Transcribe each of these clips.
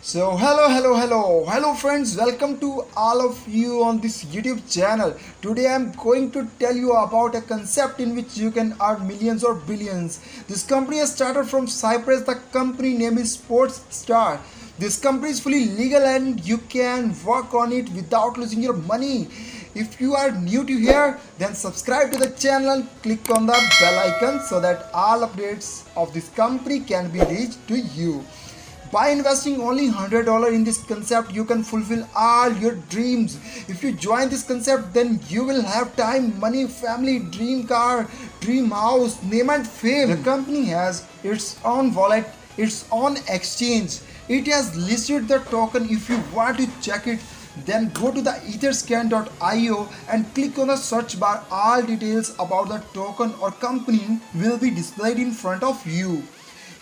So hello friends, welcome to all of you on this YouTube channel. Today I'm going to tell you about a concept in which you can earn millions or billions. This company has started from Cyprus. The company name is Sports Star. This company is fully legal and you can work on it without losing your money. If you are new to here, then subscribe to the channel and click on the bell icon so that all updates of this company can be reached to you. By investing only $100 in this concept, you can fulfill all your dreams. If you join this concept, then you will have time, money, family, dream car, dream house, name and fame. The company has its own wallet, its own exchange. It has listed the token. If you want to check it, then go to the etherscan.io and click on the search bar. All details about the token or company will be displayed in front of you.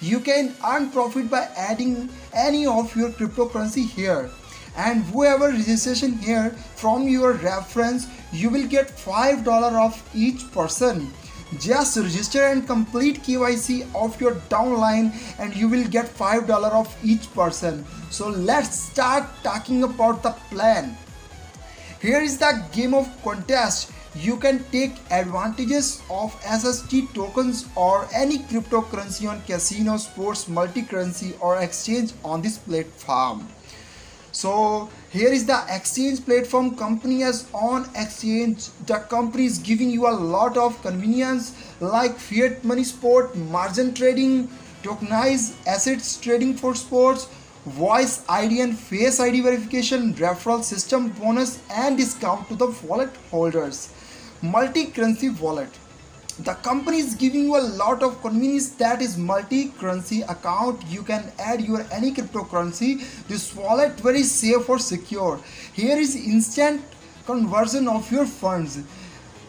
You can earn profit by adding any of your cryptocurrency here, and whoever registration here from your reference, you will get $5 of each person. Just register and complete KYC of your downline and you will get $5 of each person. So let's start talking about the plan. Here is the game of contest. You can take advantages of SST tokens or any cryptocurrency on casino, sports, multi-currency or exchange on this platform. So here is the exchange platform. Company has on exchange. The company is giving you a lot of convenience like fiat money spot, margin trading, tokenized assets trading for sports, voice ID and face ID verification, referral system bonus and discount to the wallet holders. Multi-currency wallet. The company is giving you a lot of convenience, that is multi-currency account. You can add your any cryptocurrency. This wallet very safe or secure. Here is instant conversion of your funds.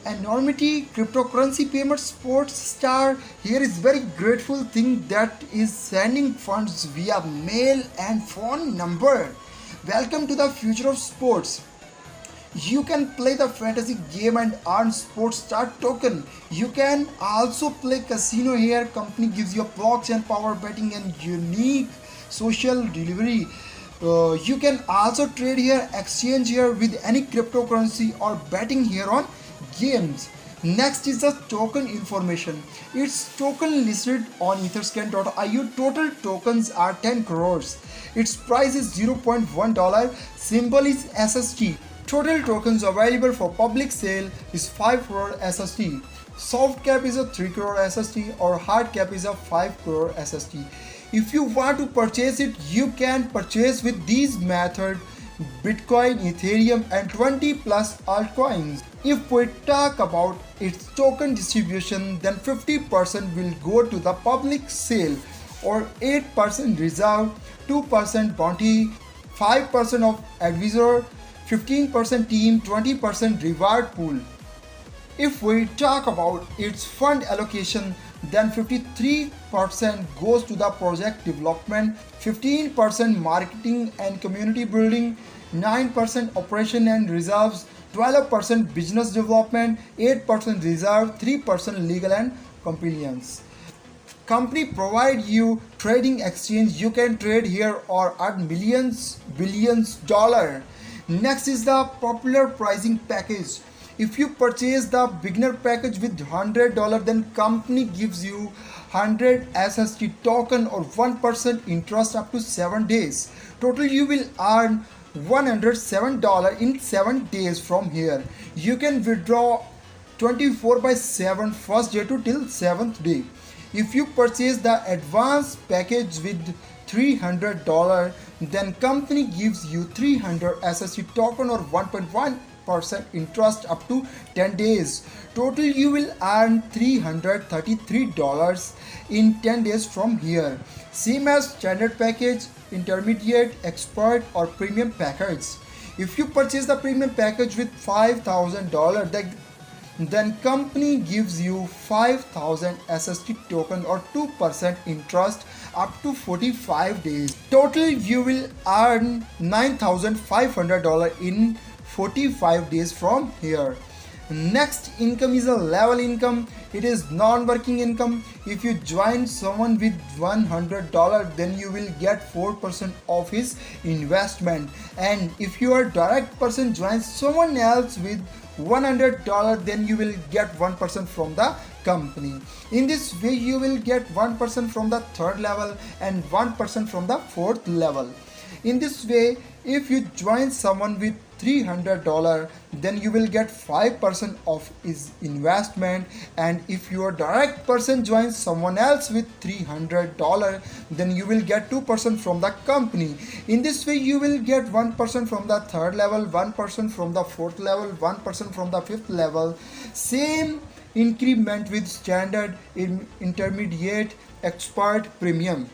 Anonymity cryptocurrency payment. Sports Star, here is very grateful thing that is sending funds via mail and phone number. Welcome to the future of sports. You can play the fantasy game and earn Sports Star token. You can also play casino here. Company gives you a blockchain power betting and unique social delivery. You can also trade here, exchange here with any cryptocurrency or betting here on games. Next is the token information. Its token listed on etherscan.io. Total tokens are 10 crores. Its price is $0.1. Symbol is SST. Total tokens available for public sale is 5 crore SST. Soft cap is a 3 crore SST or hard cap is a 5 crore SST. If you want to purchase it, you can purchase with these methods: Bitcoin, Ethereum and 20 plus altcoins. If we talk about its token distribution, then 50% will go to the public sale or 8% reserve, 2% bounty, 5% of advisor, 15% team, 20% reward pool. If we talk about its fund allocation, then 53% goes to the project development, 15% marketing and community building, 9% operation and reserves, 12% business development, 8% reserve, 3% legal and compliance. Company provide you trading exchange. You can trade here or earn millions, billions dollar. Next is the popular pricing package. If you purchase the beginner package with $100, then company gives you 100 SST token or 1% interest up to 7 days. Total you will earn $107 in 7 days from here. You can withdraw 24/7 first day to till 7th day. If you purchase the advanced package with $300, then company gives you 300 SST token or 1.1% interest up to 10 days. Total you will earn $333 in 10 days from here. Same as standard package, intermediate, expert or premium package. If you purchase the premium package with $5,000, then company gives you 5000 SST token or 2% interest up to 45 days. Total you will earn $9,500 in 45 days from here. Next income is a level income. It is non-working income. If you join someone with $100, then you will get 4% of his investment. And if your direct person joins someone else with $100, then you will get 1% from the company. In this way, you will get 1% from the third level and 1% from the fourth level. In this way, if you join someone with $300, then you will get 5% of his investment. And if your direct person joins someone else with $300, then you will get 2% from the company. In this way, you will get 1% from the third level, 1% from the fourth level, 1% from the fifth level. Same increment with standard, intermediate, expert, premium.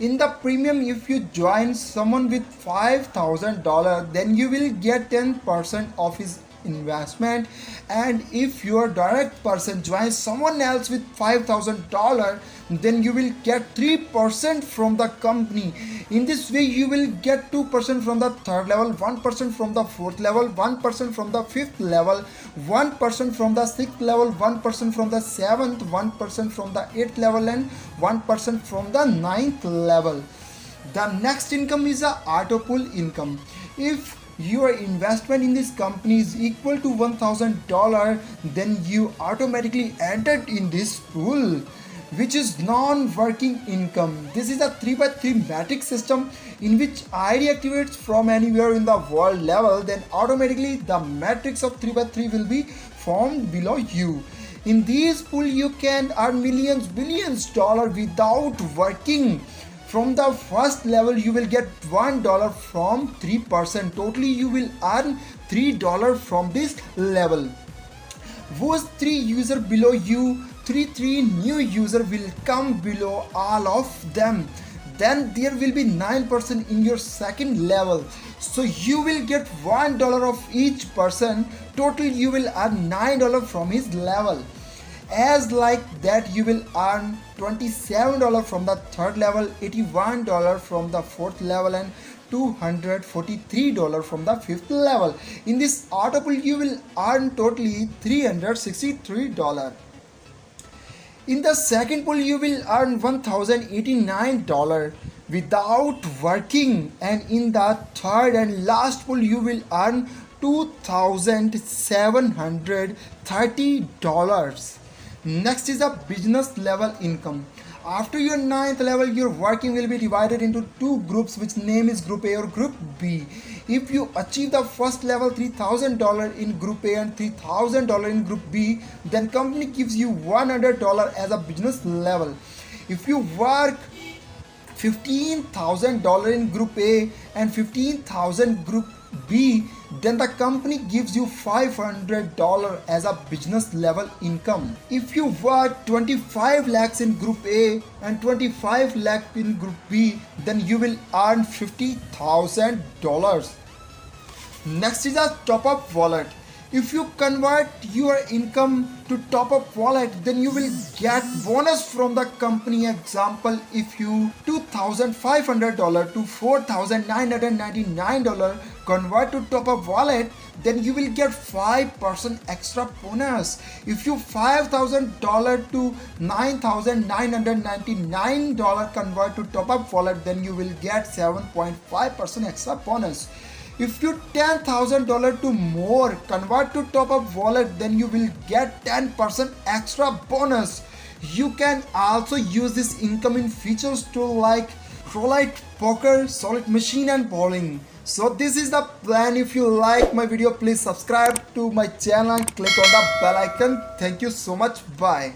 In the premium, if you join someone with $5,000, then you will get 10% of his investment. And if your direct person joins someone else with $5,000, then you will get 3% from the company. In this way, you will get 2% from the third level, 1% from the fourth level, 1% from the fifth level, 1% from the sixth level, 1% from the seventh, 1% from the eighth level, and 1% from the ninth level. The next income is a auto pool income. If your investment in this company is equal to $1,000, then you automatically entered in this pool, which is non-working income. This is a 3x3 matrix system in which ID activates from anywhere in the world level, then automatically the matrix of 3x3 will be formed below you. In this pool, you can earn millions, billions dollars without working. From the first level, you will get $1 from 3%. Totally, you will earn $3 from this level. Those 3 users below you, 3 new users will come below all of them. Then there will be 9% in your second level. So you will get $1 of each person. Total, you will earn $9 from his level. As like that, you will earn $27 from the third level, $81 from the fourth level, and $243 from the fifth level. In this auto pool, you will earn totally $363. In the second pool, you will earn $1,089 without working. And in the third and last pool, you will earn $2,730. Next is a business level income. After your ninth level, your working will be divided into 2 groups, which name is Group A or Group B. If you achieve the first level, $3,000 in Group A and $3,000 in Group B, then company gives you $100 as a business level. If you work $15,000 in Group A and $15,000 Group B, then the company gives you $500 as a business level income. If you work 25 lakhs in Group A and 25 lakhs in Group B, then you will earn $50,000. Next is a top-up wallet. If you convert your income to top-up wallet, then you will get bonus from the company. Example, if you $2,500 to $4,999 convert to top-up wallet, then you will get 5% extra bonus. If you $5,000 to $9,999 convert to top-up wallet, then you will get 7.5% extra bonus. If you $10,000 to more convert to top-up wallet, then you will get 10% extra bonus. You can also use this income in features too, like Roulette, poker, slot machine, and bowling. So this is the plan. If you like my video, please subscribe to my channel and click on the bell icon. Thank you so much. Bye.